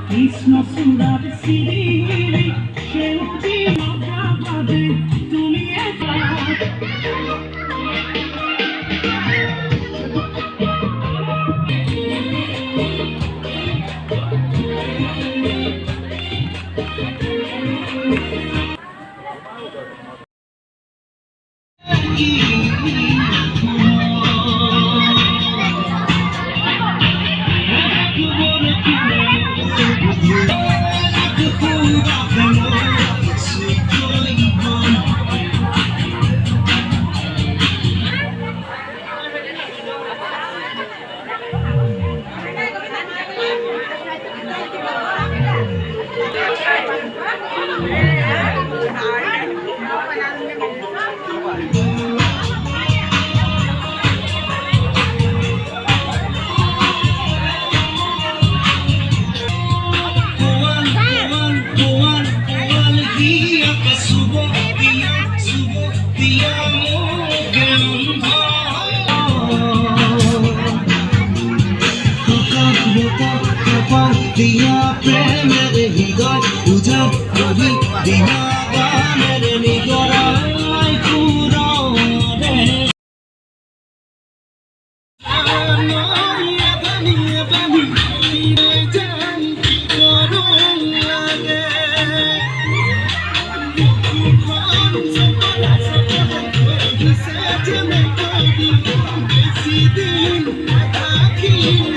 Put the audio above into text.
কৃষ্ণ সুরার শ্রী সেউটি মহাবাদে তুমি একা दिया प्रेम रे हृदय पूजा करी दिया गान रे निगराय पूरा रे आनिया बनी रे जान करो लागे कौन सपना सच में कभी किसी दिन आखिर